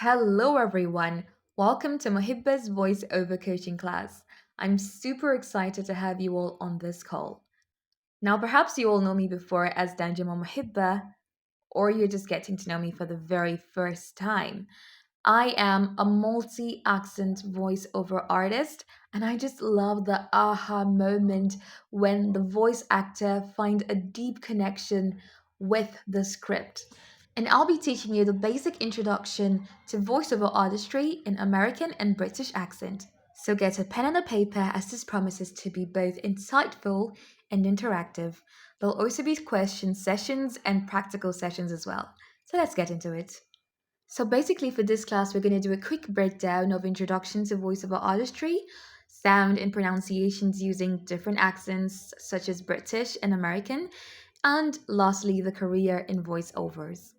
Hello, everyone. Welcome to Mohibba's voiceover coaching class. I'm super excited to have you all on this call. Now, perhaps you all know me before as Danjama Mohibba, or you're just getting to know me for the very first time. I am a multi accent voiceover artist, and I just love the aha moment when the voice actor find a deep connection with the script. And I'll be teaching you the basic introduction to voiceover artistry in American and British accent. So get a pen and a paper as this promises to be both insightful and interactive. There'll also be question sessions and practical sessions as well. So let's get into it. So basically for this class, we're going to do a quick breakdown of introduction to voiceover artistry, sound and pronunciations using different accents such as British and American, and lastly, the career in voiceovers.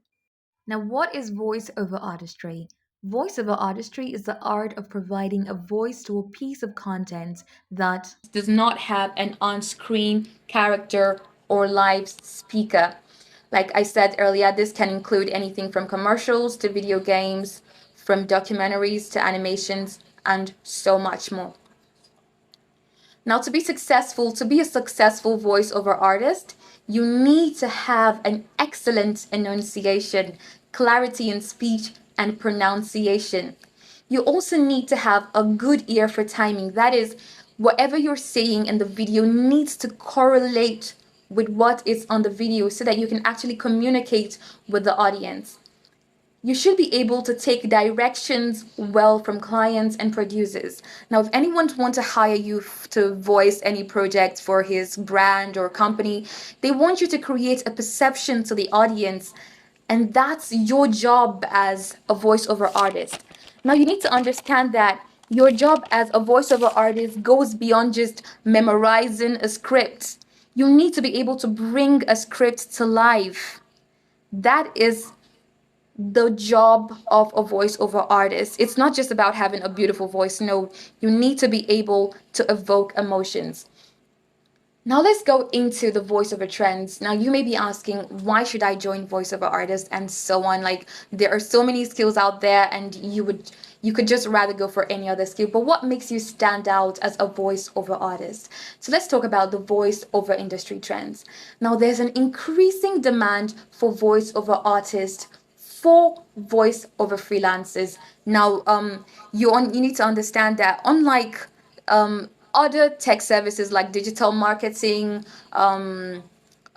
Now, what is voiceover artistry? Voiceover artistry is the art of providing a voice to a piece of content that does not have an on screen character or live speaker. Like I said earlier, this can include anything from commercials to video games, from documentaries to animations, and so much more. Now, to be a successful voiceover artist, you need to have an excellent enunciation, clarity in speech, and pronunciation. You also need to have a good ear for timing. That is, whatever you're saying in the video needs to correlate with what is on the video so that you can actually communicate with the audience. You should be able to take directions well from clients and producers. Now, if anyone wants to hire you to voice any project for his brand or company, they want you to create a perception to the audience, and that's your job as a voiceover artist. Now, you need to understand that your job as a voiceover artist goes beyond just memorizing a script. You need to be able to bring a script to life. That is the job of a voiceover artist. It's not just about having a beautiful voice. No, you need to be able to evoke emotions. Now let's go into the voiceover trends. Now you may be asking, why should I join voiceover artists and so on? Like there are so many skills out there and you could just rather go for any other skill. But what makes you stand out as a voiceover artist? So let's talk about the voiceover industry trends. Now there's an increasing demand for voiceover artists for voiceover freelancers. Now, you need to understand that unlike other tech services like digital marketing,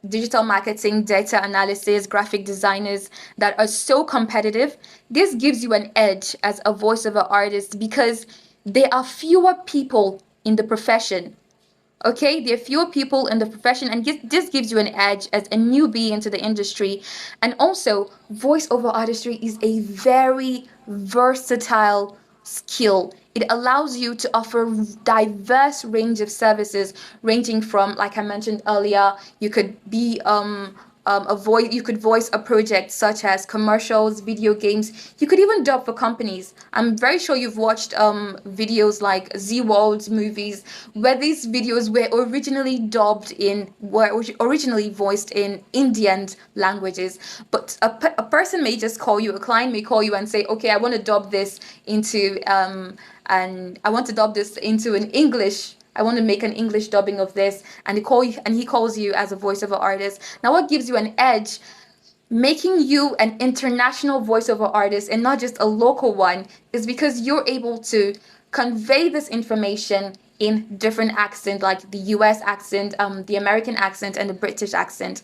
data analysis, graphic designers that are so competitive, this gives you an edge as a voiceover artist because there are fewer people in the profession. Okay, there are fewer people in the profession, and this gives you an edge as a newbie into the industry. And also, voiceover artistry is a very versatile skill. It allows you to offer diverse range of services, ranging from, like I mentioned earlier, you could be you could voice a project such as commercials, video games. You could even dub for companies. I'm very sure you've watched videos like Z World's movies where these videos were originally voiced in Indian languages. But a person may just call you, a client may call you and say, okay, I want to dub this into and I want to dub this into an English. I want to make an English dubbing of this, and he calls you as a voiceover artist. Now, what gives you an edge, making you an international voiceover artist and not just a local one, is because you're able to convey this information in different accents, like the U.S. accent, the American accent, and the British accent.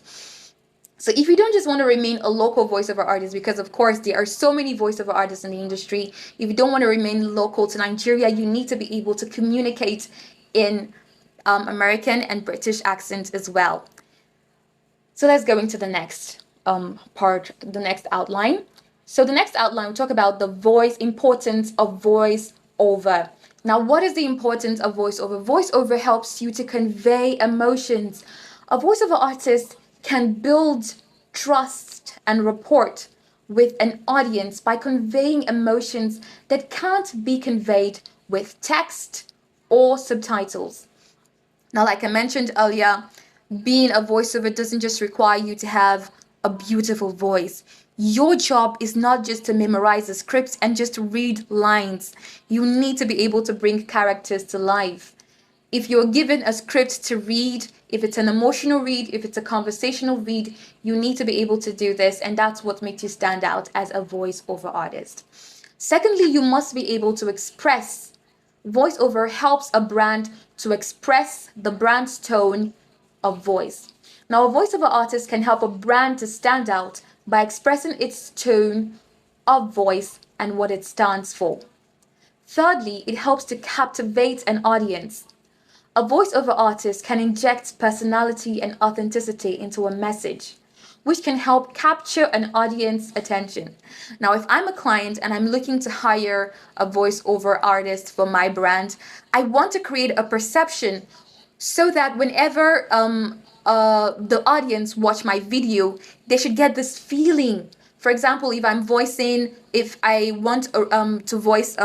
So if you don't just want to remain a local voiceover artist, because of course there are so many voiceover artists in the industry, if you don't want to remain local to Nigeria, you need to be able to communicate in American and British accents as well. So let's go into the next the next outline. So the next outline, we'll talk about the importance of voice over. Now, what is the importance of voiceover? Voiceover helps you to convey emotions. A voiceover artist can build trust and rapport with an audience by conveying emotions that can't be conveyed with text or subtitles. Now, like I mentioned earlier, being a voiceover doesn't just require you to have a beautiful voice. Your job is not just to memorize the script and just read lines. You need to be able to bring characters to life. If you're given a script to read, if it's an emotional read, if it's a conversational read, you need to be able to do this, and that's what makes you stand out as a voiceover artist. Secondly, you must be able to express. Voiceover helps a brand to express the brand's tone of voice. Now, a voiceover artist can help a brand to stand out by expressing its tone of voice and what it stands for. Thirdly, it helps to captivate an audience. A voiceover artist can inject personality and authenticity into a message, which can help capture an audience attention. Now, if I'm a client and I'm looking to hire a voiceover artist for my brand, I want to create a perception so that whenever the audience watch my video, they should get this feeling. For example, if I want to voice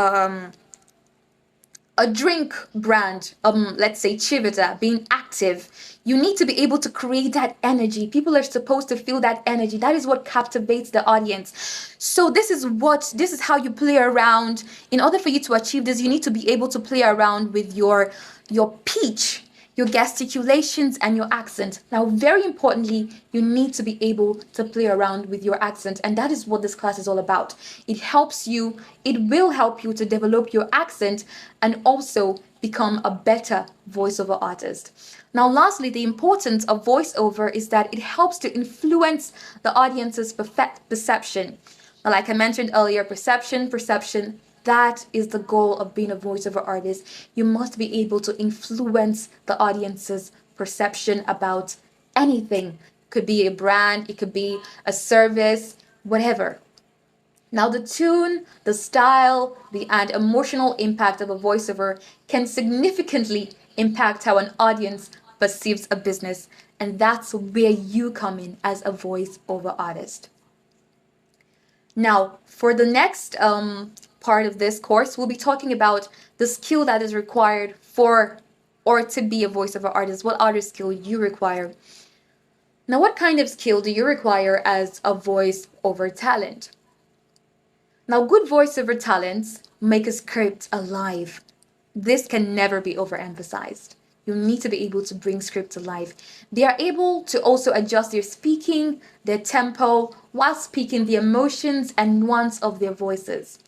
a drink brand, let's say Chivita, being active, you need to be able to create that energy. People are supposed to feel that energy. That is what captivates the audience. So this is how you play around. In order for you to achieve this, you need to be able to play around with your pitch, your gesticulations, and your accent. Now, very importantly, you need to be able to play around with your accent, and that is what this class is all about. It will help you to develop your accent and also become a better voiceover artist. Now, lastly, the importance of voiceover is that it helps to influence the audience's perception. Now, like I mentioned earlier, perception, that is the goal of being a voiceover artist. You must be able to influence the audience's perception about anything. Could be a brand, it could be a service, whatever. Now, the tune, the style, and emotional impact of a voiceover can significantly impact how an audience perceives a business, and that's where you come in as a voiceover artist. Now, for the next part of this course, we'll be talking about the skill that is required for or to be a voiceover artist. What other skill you require? Now, what kind of skill do you require as a voiceover talent? Now, good voiceover talents make a script alive. This can never be overemphasized. You need to be able to bring script to life. They are able to also adjust their speaking, their tempo, while speaking the emotions and nuance of their voices.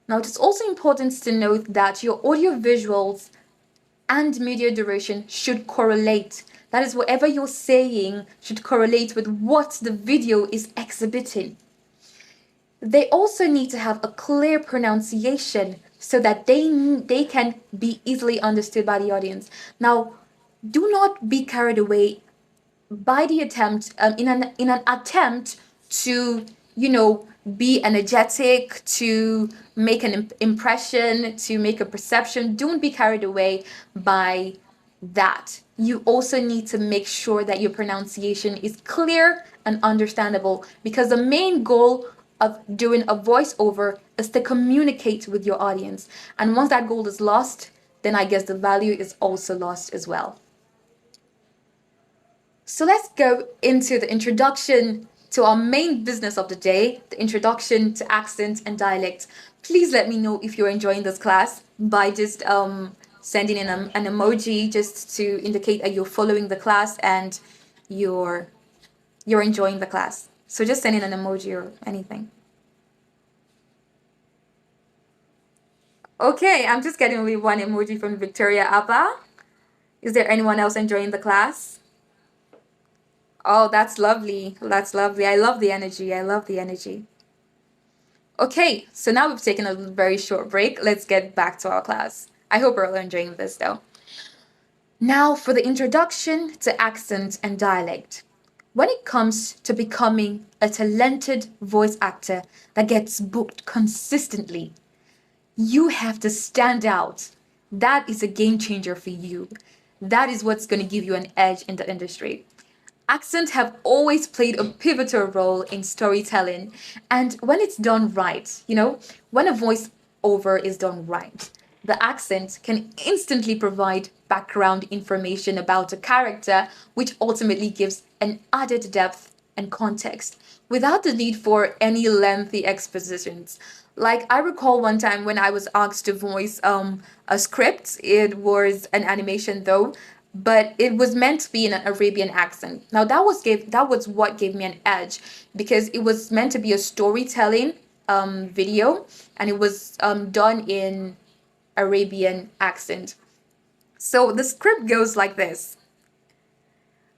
Now, it is also important to note that your audio visuals and media duration should correlate. That is, whatever you're saying should correlate with what the video is exhibiting. They also need to have a clear pronunciation so that they can be easily understood by the audience. Now, do not be carried away by the attempt in an attempt to be energetic, to make an impression, to make a perception. Don't be carried away by that. You also need to make sure that your pronunciation is clear and understandable, because the main goal of doing a voiceover is to communicate with your audience. And once that goal is lost, then I guess the value is also lost as well. So let's go into the introduction to our main business of the day, the introduction to accent and dialect. Please let me know if you're enjoying this class by just sending in an emoji just to indicate that you're following the class and you're enjoying the class. So just send in an emoji or anything. Okay, I'm just getting only one emoji from Victoria Appa. Is there anyone else enjoying the class? Oh, that's lovely. That's lovely. I love the energy. I love the energy. Okay, so now we've taken a very short break. Let's get back to our class. I hope we're all enjoying this though. Now for the introduction to accent and dialect. When it comes to becoming a talented voice actor that gets booked consistently, you have to stand out. That is a game changer for you. That is what's going to give you an edge in the industry. Accents have always played a pivotal role in storytelling, and when it's done right, when a voiceover is done right, the accent can instantly provide background information about a character, which ultimately gives an added depth and context, without the need for any lengthy expositions. Like I recall one time when I was asked to voice a script. It was an animation though, but it was meant to be in an Arabian accent. Now that was what gave me an edge because it was meant to be a storytelling video, and it was done in Arabian accent. So the script goes like this.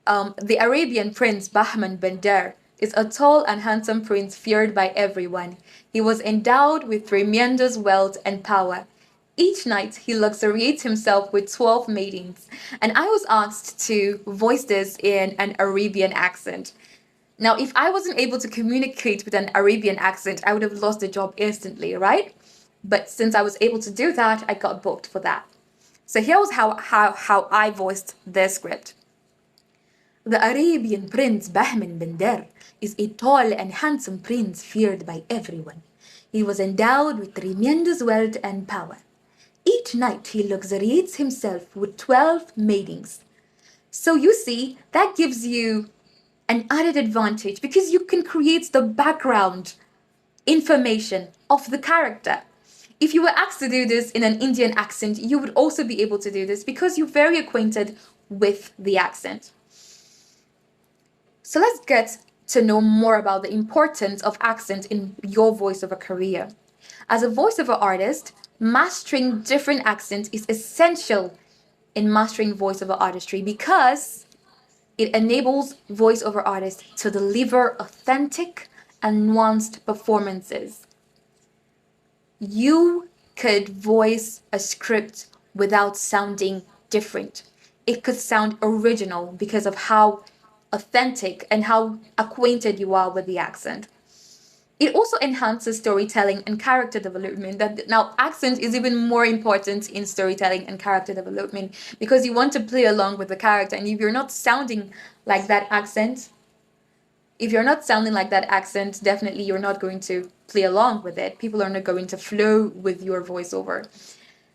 The Arabian prince Bahman Bandar is a tall and handsome prince feared by everyone. He was endowed with tremendous wealth and power. Each night he luxuriates himself with 12 maidens, and I was asked to voice this in an Arabian accent. Now, if I wasn't able to communicate with an Arabian accent, I would have lost the job instantly, right? But since I was able to do that, I got booked for that. So here was how I voiced the script. The Arabian prince Bahman Bandar is a tall and handsome prince feared by everyone. He was endowed with tremendous wealth and power. Each night he luxuriates himself with 12 maidens. So you see, that gives you an added advantage because you can create the background information of the character. If you were asked to do this in an Indian accent, you would also be able to do this because you're very acquainted with the accent. So let's get to know more about the importance of accent in your voiceover career. As a voiceover artist, mastering different accents is essential in mastering voiceover artistry because it enables voiceover artists to deliver authentic and nuanced performances. You could voice a script without sounding different. It could sound original because of how authentic and how acquainted you are with the accent. It also enhances storytelling and character development. That now accent is even more important in storytelling and character development because you want to play along with the character, and if you're not sounding like that accent, definitely you're not going to play along with it. People are not going to flow with your voiceover.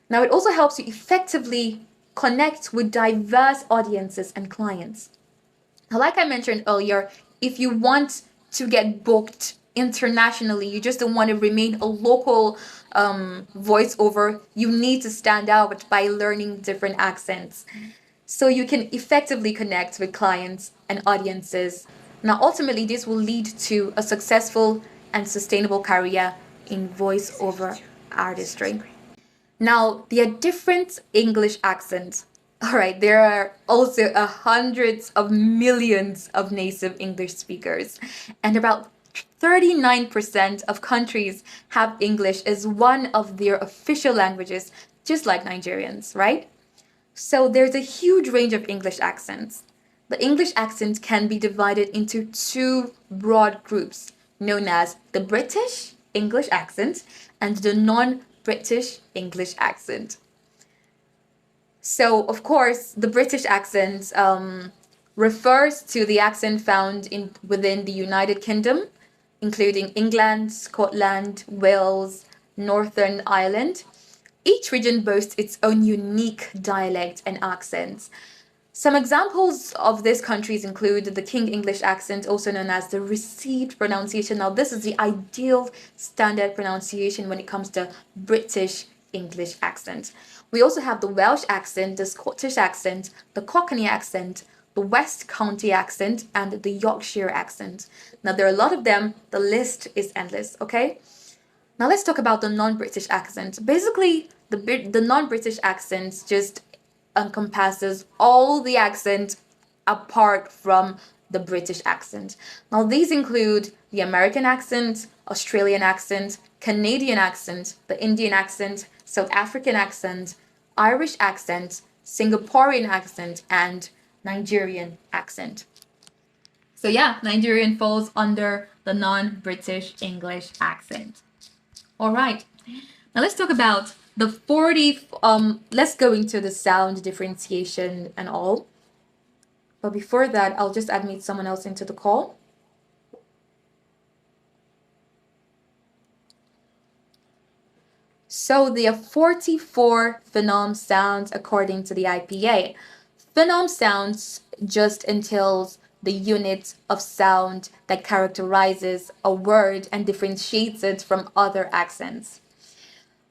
Now, it also helps you effectively connect with diverse audiences and clients. Like I mentioned earlier, if you want to get booked internationally, you just don't want to remain a local voiceover, you need to stand out by learning different accents so you can effectively connect with clients and audiences. Now, ultimately, this will lead to a successful and sustainable career in voiceover artistry. Now, there are different English accents. All right, there are also hundreds of millions of native English speakers, and about 39% of countries have English as one of their official languages, just like Nigerians, right? So there's a huge range of English accents. The English accent can be divided into two broad groups, known as the British English accent and the non-British English accent. So, of course, the British accent refers to the accent found within the United Kingdom, including England, Scotland, Wales, Northern Ireland. Each region boasts its own unique dialect and accents. Some examples of these countries include the King English accent, also known as the received pronunciation. Now, this is the ideal standard pronunciation when it comes to British English accent. We also have the Welsh accent, the Scottish accent, the Cockney accent, the West County accent, and the Yorkshire accent. Now, there are a lot of them. The list is endless, okay? Now, let's talk about the non-British accent. Basically, the non-British accent just encompasses all the accents apart from the British accent. Now, these include the American accent, Australian accent, Canadian accent, the Indian accent, South African accent, Irish accent, Singaporean accent, and Nigerian accent. So yeah, Nigerian falls under the non-British English accent. All right, now let's talk about the 40, let's go into the sound differentiation and all. But before that, I'll just admit someone else into the call. So there are 44 phenome sounds according to the IPA. Phenome sounds just entails the unit of sound that characterizes a word and differentiates it from other accents.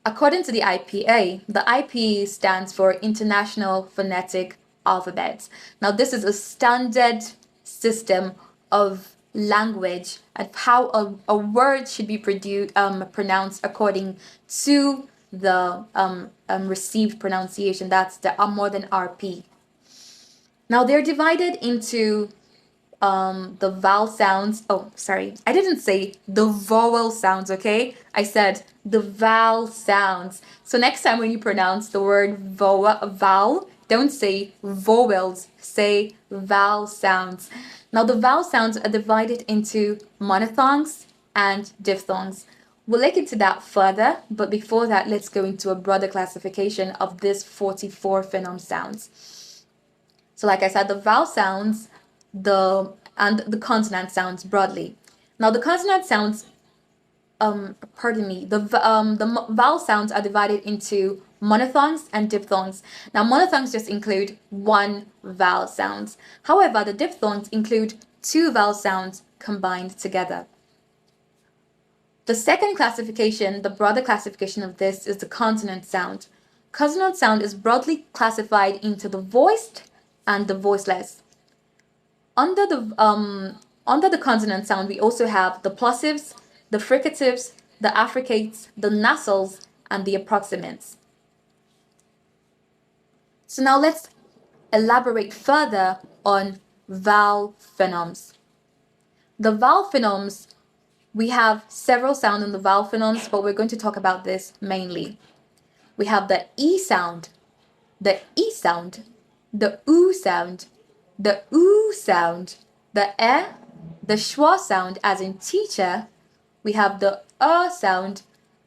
According to the IPA, the IPA stands for International Phonetic Alphabet. Now, this is a standard system of language and how a word should be pronounced according to the received pronunciation. That's the more than RP. Now, they're divided into the vowel sounds. Oh, sorry. I didn't say the vowel sounds, okay? I said the vowel sounds. So next time when you pronounce the word vowel, don't say vowels, say vowel sounds. Now the vowel sounds are divided into monophthongs and diphthongs. We'll look into that further, but before that, let's go into a broader classification of these 44 phoneme sounds. So like I said, the vowel sounds and the consonant sounds broadly. Now the consonant sounds, the vowel sounds are divided into monophthongs and diphthongs. Now monophthongs just include one vowel sound. However, the diphthongs include two vowel sounds combined together. The second classification, the broader classification of this, is the consonant sound. Consonant sound is broadly classified into the voiced and the voiceless. Under the consonant sound, we also have the plosives, the fricatives, the affricates, the nasals, and the approximants. So now let's elaborate further on vowel phonemes. The vowel phonemes, we have several sounds in the vowel phonemes, but we're going to talk about this mainly. We have the E sound, the E sound, the U sound, the oo sound, the the schwa sound as in teacher. We have the sound,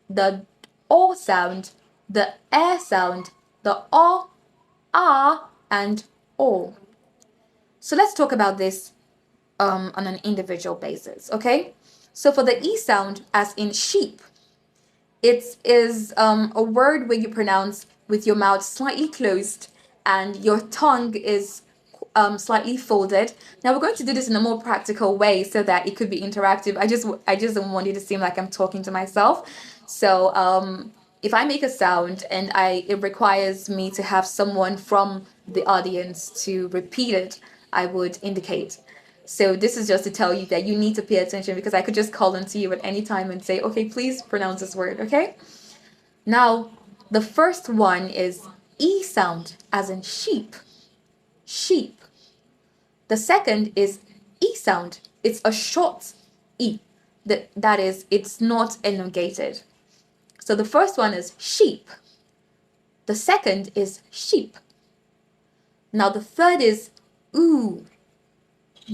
the o sound, the sound, the o, and o. So let's talk about this on an individual basis, okay? So for the E sound, as in sheep, it is a word where you pronounce with your mouth slightly closed and your tongue is slightly folded. Now we're going to do this in a more practical way so that it could be interactive. I just don't want it to seem like I'm talking to myself. So if I make a sound and it requires me to have someone from the audience to repeat it, I would indicate. So this is just to tell you that you need to pay attention, because I could just call into you at any time and say, okay, please pronounce this word, okay? Now, the first one is E sound, as in sheep. Sheep. The second is E sound. It's a short E. That is, it's not elongated. So the first one is sheep. The second is sheep. Now the third is oo.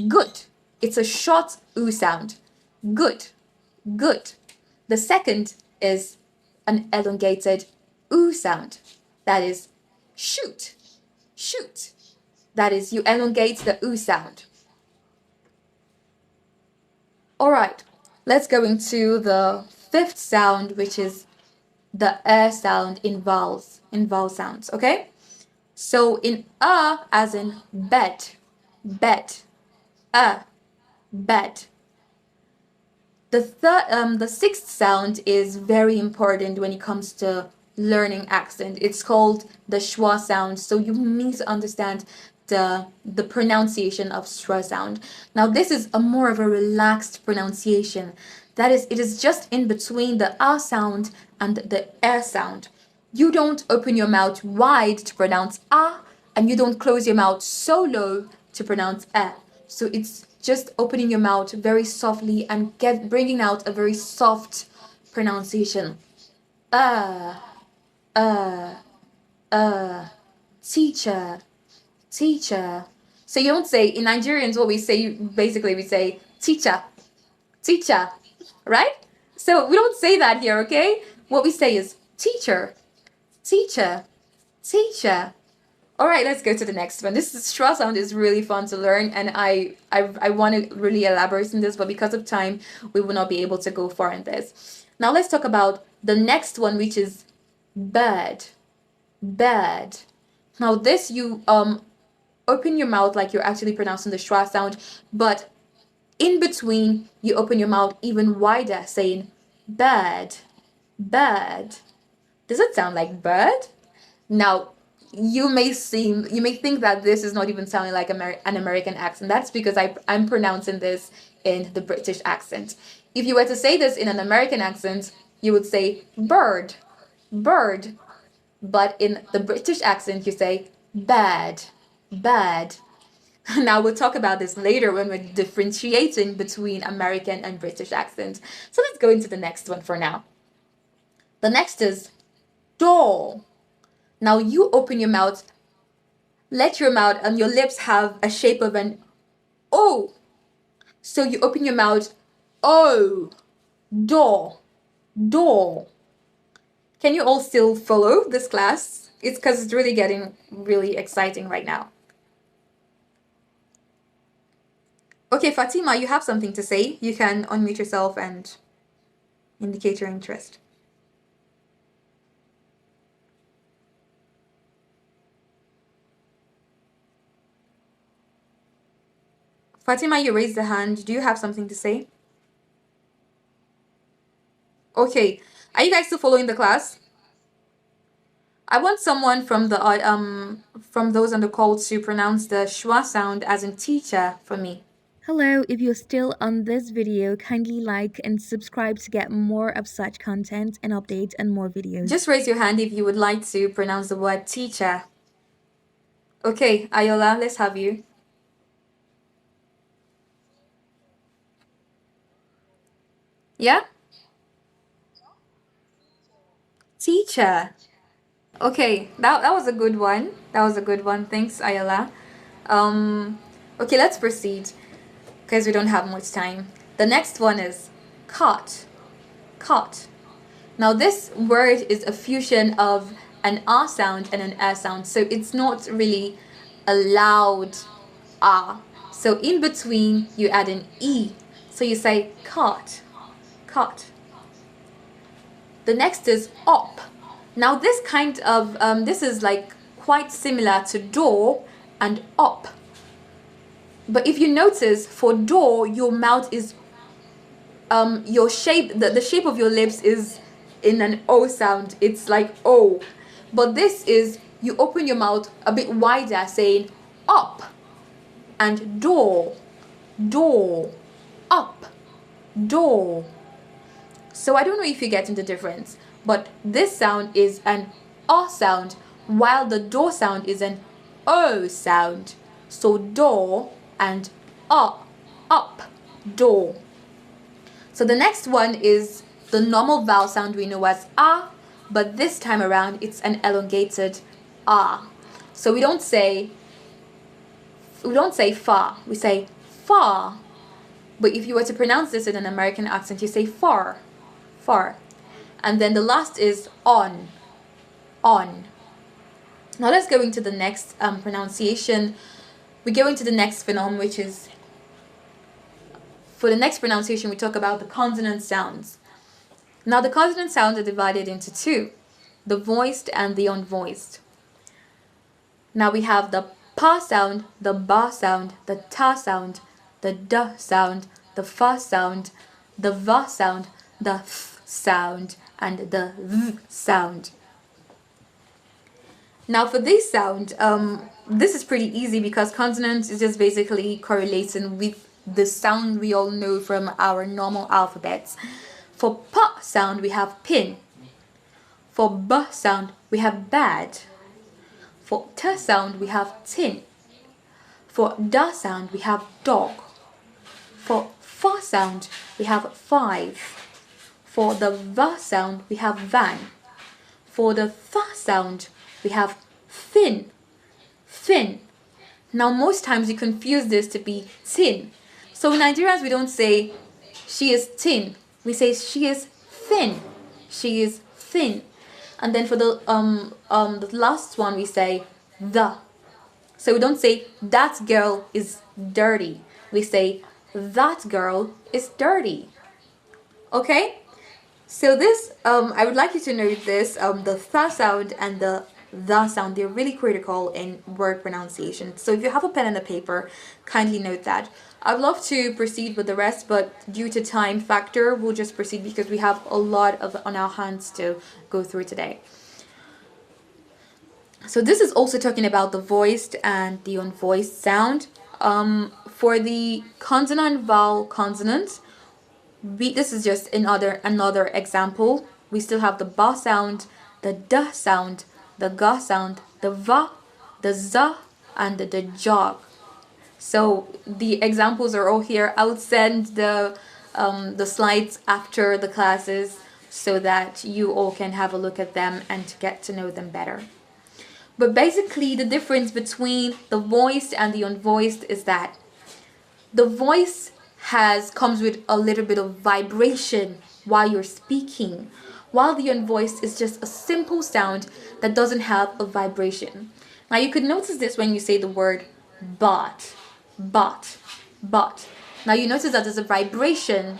Good. It's a short oo sound. Good. Good. The second is an elongated oo sound. That is shoot. Shoot. That is, you elongate the oo sound. All right, let's go into the fifth sound, which is the sound in vowel sounds, okay? So in as in bed, bed, bed. The sixth sound is very important when it comes to learning accent. It's called the schwa sound. So you need to understand the pronunciation of schwa sound. Now this is a more of a relaxed pronunciation. That is, it is just in between the sound and the sound. You don't open your mouth wide to pronounce and you don't close your mouth so low to pronounce So it's just opening your mouth very softly and bringing out a very soft pronunciation. Teacher, teacher. So you don't say, in Nigerians, what we say, basically we say teacher, teacher, right? So we don't say that here, okay? What we say is teacher, teacher, teacher. All right, let's go to the next one. This schwa sound is really fun to learn, and I want to really elaborate on this, but because of time, we will not be able to go far in this. Now let's talk about the next one, which is bird. Bird. Now this you open your mouth like you're actually pronouncing the schwa sound, but in between, you open your mouth even wider, saying bird, bird. Does it sound like bird? Now, you may think that this is not even sounding like an American accent. That's because I'm pronouncing this in the British accent. If you were to say this in an American accent, you would say bird, bird. But in the British accent, you say bad, bad. Now, we'll talk about this later when we're differentiating between American and British accents. So let's go into the next one for now. The next is door. Now, you open your mouth, let your mouth and your lips have a shape of an O. So you open your mouth, O, door, door. Can you all still follow this class? It's because it's really getting really exciting right now. Okay, Fatima, you have something to say. You can unmute yourself and indicate your interest. Fatima, you raised the hand. Do you have something to say? Okay, are you guys still following the class? I want someone from those on the call to pronounce the schwa sound as in teacher for me. Hello, if you're still on this video, kindly like and subscribe to get more of such content and updates and more videos. Just raise your hand if you would like to pronounce the word teacher. Okay, Ayola, let's have you. Yeah? Teacher. Okay, that was a good one. That was a good one. Thanks, Ayala. Okay, let's proceed because we don't have much time. The next one is cot. Cot. Now this word is a fusion of an R sound and an R sound, so it's not really a loud R. So in between, you add an E. So you say cot, cot. The next is op. Now this kind of, this is like quite similar to door and op. But if you notice, for door, your mouth is, your shape, the shape of your lips is in an O sound. It's like O. But this is, you open your mouth a bit wider, saying up and door, door, up, door. So I don't know if you're getting the difference, but this sound is an O sound, while the door sound is an O sound. So door and up, door. So the next one is the normal vowel sound we know as ah, but this time around it's an elongated ah. So we don't say far, we say far. But if you were to pronounce this in an American accent, you say far, far. And then the last is on, on. Now let's go into the next pronunciation. We go into the next phenomenon, which is, for the next pronunciation, we talk about the consonant sounds. Now the consonant sounds are divided into two, the voiced and the unvoiced. Now we have the pa sound, the ba sound, the ta sound, the d sound, the fa sound, the va sound, the th sound, and the v sound. Now for this sound, this is pretty easy because consonant is just basically correlating with the sound we all know from our normal alphabets. For pa sound, we have pin. For b sound, we have bad. For t sound, we have tin. For da sound, we have dog. For fa sound, we have five. For the va sound, we have van. For the tha sound, we have thin, thin. Now most times you confuse this to be tin. So in Nigerians we don't say she is thin. We say she is thin. She is thin. And then for the last one we say the. So we don't say that girl is dirty. We say that girl is dirty. Okay? So this, I would like you to know this, the tha sound and the the sound. They're really critical in word pronunciation. So if you have a pen and a paper, kindly note that. I'd love to proceed with the rest, but due to time factor, we'll just proceed because we have a lot of on our hands to go through today. So this is also talking about the voiced and the unvoiced sound. For the consonant vowel consonants, this is just another example. We still have the ba sound, the d sound, the ga sound, the va, the za, and the jog. So the examples are all here. I'll send the slides after the classes so that you all can have a look at them and get to know them better. But basically, the difference between the voiced and the unvoiced is that the voice comes with a little bit of vibration while you're speaking, while the unvoiced is just a simple sound that doesn't have a vibration. Now you could notice this when you say the word but. Now you notice that there's a vibration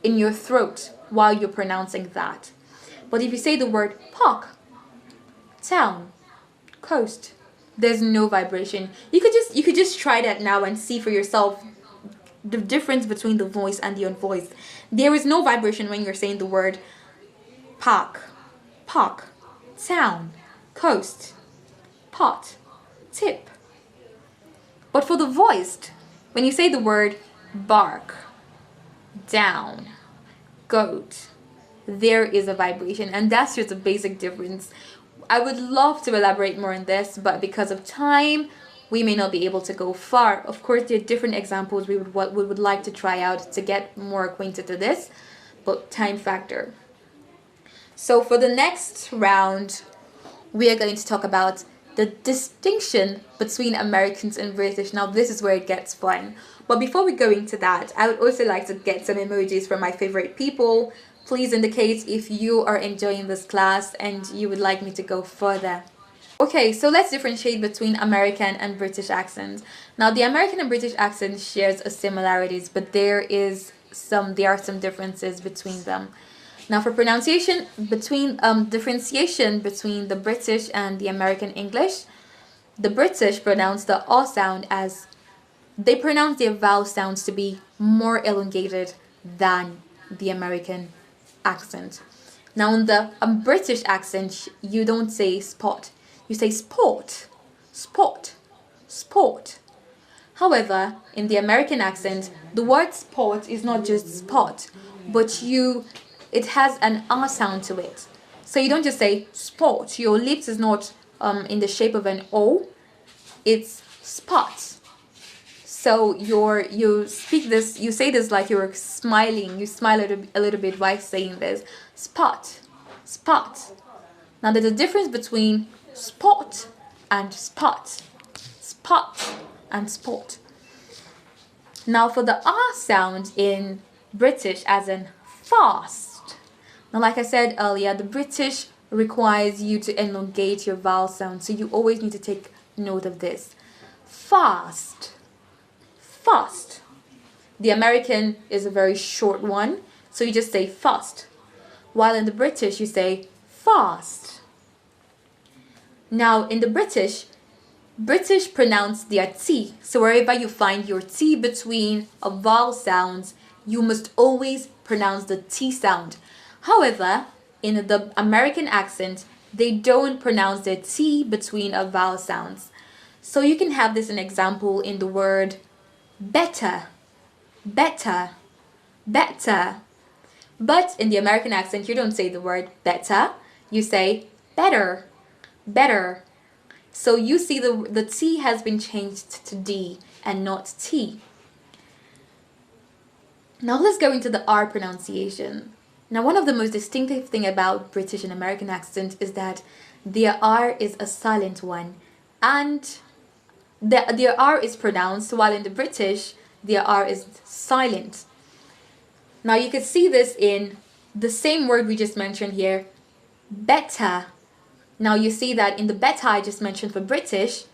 in your throat while you're pronouncing that. But if you say the word park, town, coast, there's no vibration. You could just try that now and see for yourself the difference between the voice and the unvoiced. There is no vibration when you're saying the word park, town, coast, pot, tip. But for the voiced, when you say the word bark, down, goat, there is a vibration, and that's just a basic difference. I would love to elaborate more on this, but because of time, we may not be able to go far. Of course, there are different examples we would like to try out to get more acquainted to this, but time factor. So for the next round, we are going to talk about the distinction between Americans and British. Now, this is where it gets fun. But before we go into that, I would also like to get some emojis from my favorite people. Please indicate if you are enjoying this class and you would like me to go further. Okay, so let's differentiate between American and British accents. Now, the American and British accent shares a similarities, but there are some differences between them. Now, for pronunciation, differentiation between the British and the American English, the British pronounce the O sound as, they pronounce their vowel sounds to be more elongated than the American accent. Now, in the British accent, you don't say spot, you say sport, sport, sport. However, in the American accent, the word sport is not just spot, but it has an R sound to it. So you don't just say sport. Your lips is not in the shape of an O, it's spot. So you say this like you're smiling. You smile a little bit while saying this. Spot, spot. Now there's a difference between spot and spot. Spot and sport. Now for the R sound in British, as in fast. Now like I said earlier, the British requires you to elongate your vowel sound. So you always need to take note of this. Fast. Fast. The American is a very short one, so you just say fast. While in the British, you say fast. Now in the British pronounce their T. So wherever you find your T between a vowel sounds, you must always pronounce the T sound. However, in the American accent, they don't pronounce their T between a vowel sounds. So you can have this an example in the word better, better, better. But in the American accent, you don't say the word better, you say better, better. So you see the T has been changed to D and not T. Now let's go into the R pronunciation. Now one of the most distinctive thing about British and American accent is that their R is a silent one, and their R is pronounced, while in the British, their R is silent. Now you can see this in the same word we just mentioned here, better. Now you see that in the better I just mentioned for British,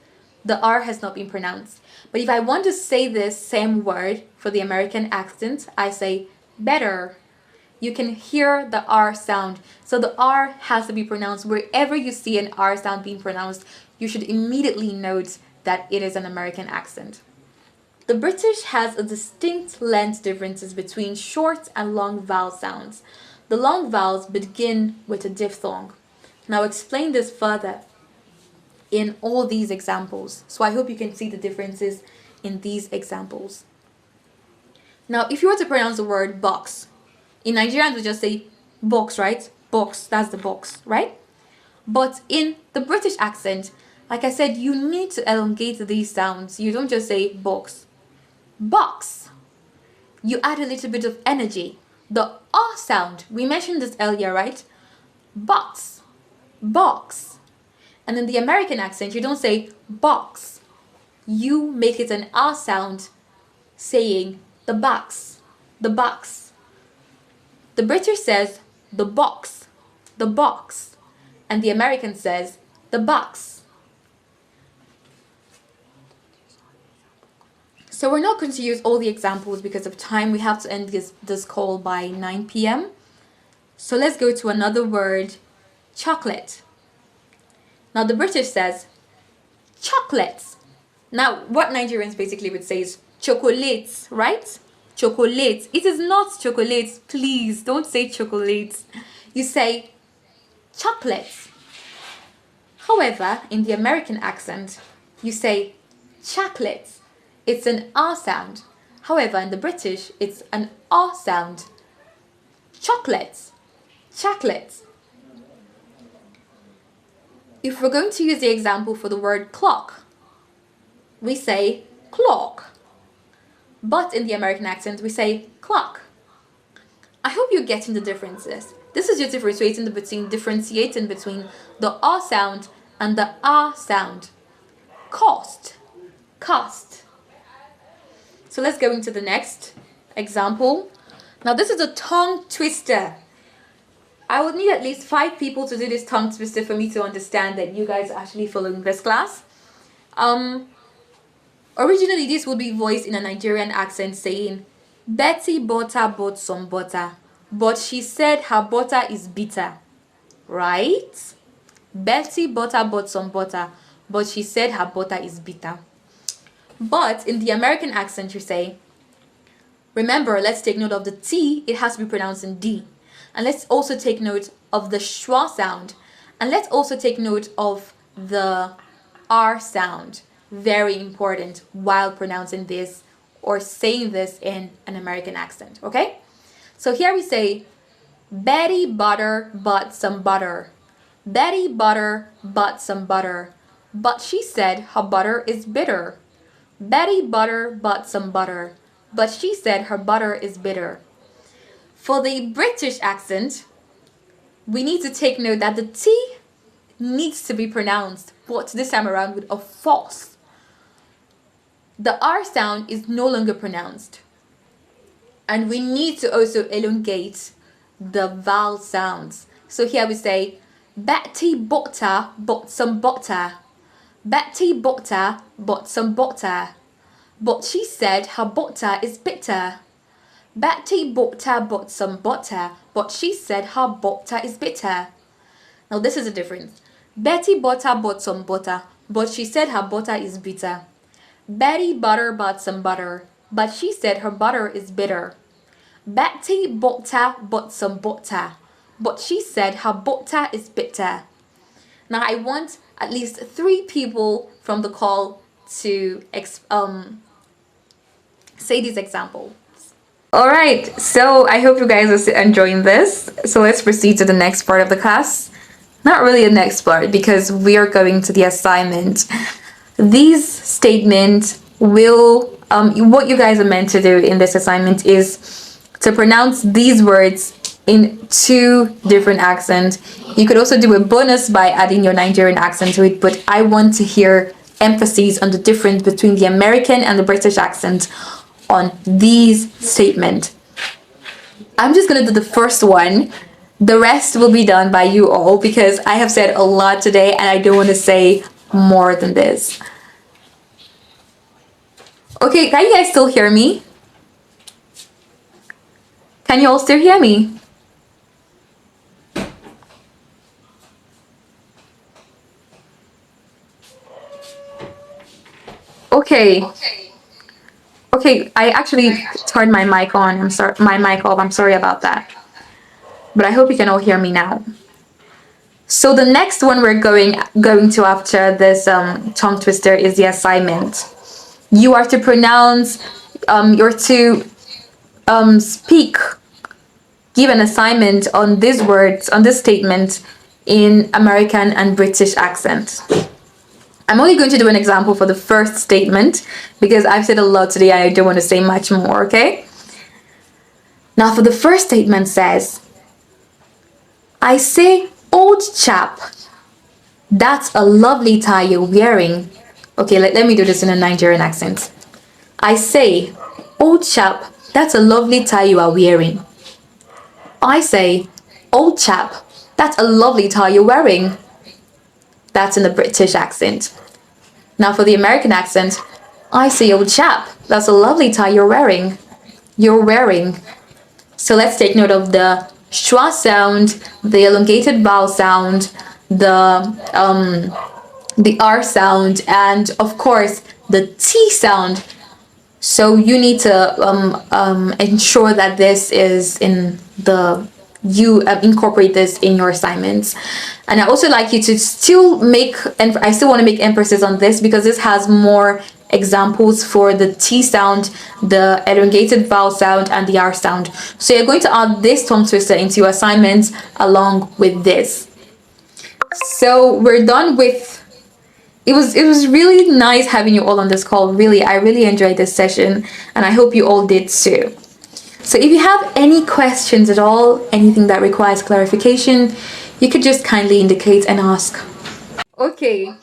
the R has not been pronounced. But if I want to say this same word for the American accent, I say better, you can hear the R sound. So the R has to be pronounced. Wherever you see an R sound being pronounced, you should immediately note that it is an American accent. The British has a distinct length differences between short and long vowel sounds. The long vowels begin with a diphthong. Now explain this further in all these examples. So I hope you can see the differences in these examples. Now, if you were to pronounce the word box, in Nigerians we just say box, right? Box, that's the box, right? But in the British accent, like I said, you need to elongate these sounds. You don't just say box. Box. You add a little bit of energy. The R sound, we mentioned this earlier, right? Box. Box. And in the American accent, you don't say box. You make it an R sound, saying the box. The box. The British says the box. The box. And the American says the box. So we're not going to use all the examples because of time. We have to end this call by 9 p.m. So let's go to another word, chocolate. Now the British says chocolates. Now what Nigerians basically would say is chocolates, right? Chocolates. It is not chocolates. Please don't say chocolates. You say chocolates. However, in the American accent, you say chocolates. It's an R sound. However, in the British, it's an R sound. Chocolates. Chocolates. If we're going to use the example for the word clock, we say clock. But in the American accent, we say clock. I hope you're getting the differences. This is just differentiating between the R sound and the R sound. Cost. Cost. So let's go into the next example. Now this is a tongue twister. I would need at least 5 people to do this tongue twister for me to understand that you guys are actually following this class. Originally, this would be voiced in a Nigerian accent saying, Betty butter bought some butter, but she said her butter is bitter. Right? Betty butter bought some butter, but she said her butter is bitter. But in the American accent, you say, remember, let's take note of the T, it has to be pronounced in D. And let's also take note of the schwa sound. And let's also take note of the R sound. Very important while pronouncing this or saying this in an American accent, okay? So here we say, Betty butter bought some butter. Betty butter bought some butter, but she said her butter is bitter. Betty butter bought some butter, but she said her butter is bitter. For the British accent, we need to take note that the T needs to be pronounced, but this time around with a false. The R sound is no longer pronounced. And we need to also elongate the vowel sounds. So here we say, Betty butter bought some butter. Betty butter bought some butter, but she said her butter is bitter. Betty butter bought some butter, but she said her butter is bitter. Now this is the difference. Betty butter bought some butter, but she said her butter is bitter. Betty butter bought some butter, but she said her butter is bitter. Betty butter bought some butter, but she said her butter is bitter. Now I want at least 3 people from the call to say these examples. Alright, so I hope you guys are enjoying this. So let's proceed to the next part of the class. Not really the next part because we are going to the assignment. These statements will, what you guys are meant to do in this assignment is to pronounce these words in 2 different accents. You could also do a bonus by adding your Nigerian accent to it, but I want to hear emphasis on the difference between the American and the British accent on these statements. I'm just going to do the first one. The rest will be done by you all because I have said a lot today and I don't want to say more than this. Okay, can you guys still hear me? Can you all still hear me? Okay. Okay, I actually turned my mic on. I'm sorry, my mic off. I'm sorry about that. But I hope you can all hear me now. So the next one we're going to after this tongue twister is the assignment. You are to pronounce, you're to speak, give an assignment on these words, on this statement in American and British accent. I'm only going to do an example for the first statement because I've said a lot today and I don't want to say much more, okay? Now for the first statement says, I say, old chap, that's a lovely tie you're wearing. Okay, let me do this in a Nigerian accent. I say, old chap, that's a lovely tie you are wearing. I say, old chap, that's a lovely tie you're wearing. That's in the British accent. Now for the American accent, I say, old chap, that's a lovely tie you're wearing. You're wearing. So let's take note of the schwa sound, the elongated vowel sound, the R sound, and of course the T sound. So you need to ensure that this is in the you incorporate this in your assignments. And I also like you to still make, and I still want to make emphasis on this because this has more examples for the T sound, the elongated vowel sound, and the R sound. So you're going to add this tongue twister into your assignments along with this. So we're done with, it was really nice having you all on this call. Really, I really enjoyed this session and I hope you all did too. So if you have any questions at all, anything that requires clarification, you could just kindly indicate and ask. Okay.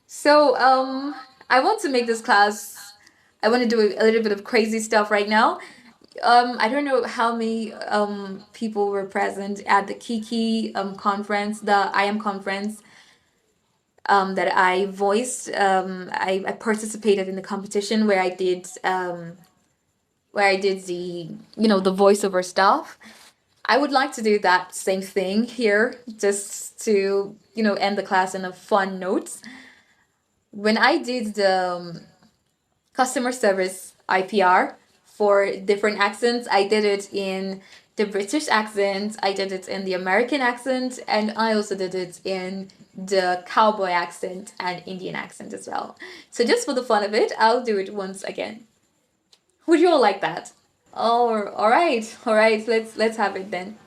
So I want to make this class, I want to do a little bit of crazy stuff right now. I don't know how many people were present at the Kiki conference, the I Am conference that I voiced. I participated in the competition where I did the the voiceover stuff. I would like to do that same thing here, just to end the class in a fun note. When I did the customer service IPR for different accents, I did it in the British accent, I did it in the American accent, and I also did it in the cowboy accent and Indian accent as well. So just for the fun of it, I'll do it once again. Would you all like that? Oh, all right. Let's have it then.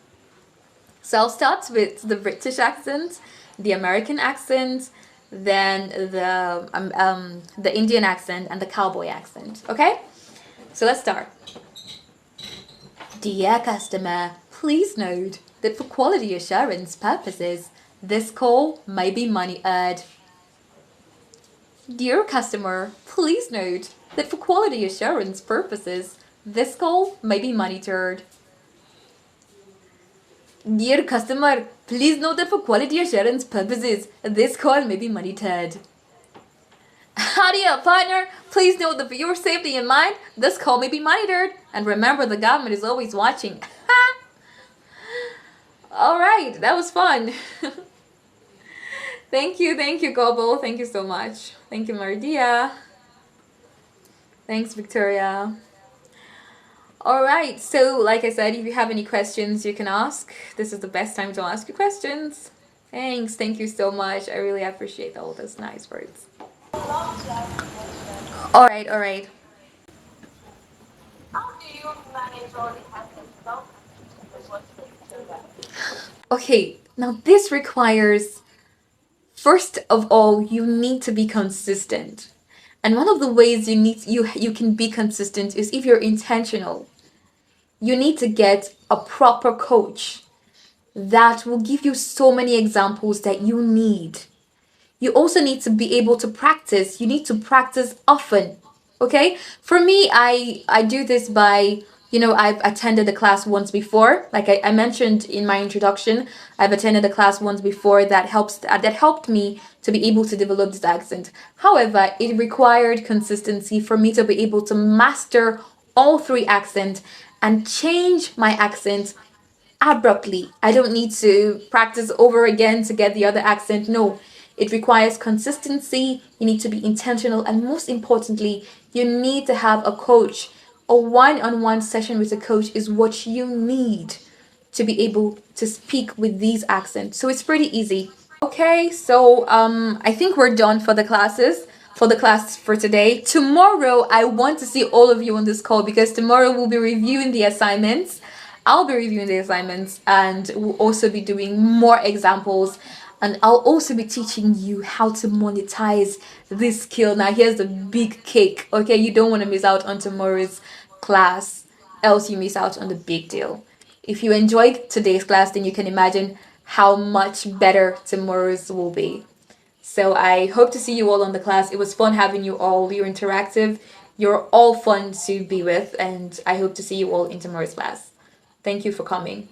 So I'll start with the British accent, the American accent, then the Indian accent and the cowboy accent. Okay? So let's start. Dear customer, please note that for quality assurance purposes, this call may be monitored. Dear customer, please note that for quality assurance purposes, this call may be monitored. Dear customer, please note that for quality assurance purposes, this call may be monitored. Howdy up, partner. Please note that for your safety in mind, this call may be monitored. And remember, the government is always watching. Alright, that was fun. Thank you, Gobo. Thank you so much. Thank you, Maridia. Thanks, Victoria. Alright, so like I said, if you have any questions, you can ask. This is the best time to ask your questions. Thanks, thank you so much. I really appreciate all those nice words. Alright. How do you manage all the hassle? Okay, now this requires, first of all, you need to be consistent. And one of the ways you can be consistent is if you're intentional. You need to get a proper coach that will give you so many examples that you need. You also need to be able to practice. You need to practice often. Okay? For me, I do this by, I've attended a class once before. Like I mentioned in my introduction, I've attended a class once before that helped me to be able to develop this accent. However, it required consistency for me to be able to master all three accents and change my accent abruptly. I don't need to practice over again to get the other accent. No, It requires consistency, you need to be intentional, and most importantly, you need to have a coach. A one on one session with a coach is what you need to be able to speak with these accents. So it's pretty easy. Okay, so I think we're done for the classes, for the class for today. Tomorrow, I want to see all of you on this call because tomorrow we'll be reviewing the assignments. I'll be reviewing the assignments and we'll also be doing more examples. And I'll also be teaching you how to monetize this skill. Now, here's the big cake. Okay, you don't want to miss out on tomorrow's class, else you miss out on the big deal. If you enjoyed today's class, then you can imagine how much better tomorrow's will be. So I hope to see you all on the class. It was fun having you all. You're interactive. You're all fun to be with. And I hope to see you all in tomorrow's class. Thank you for coming.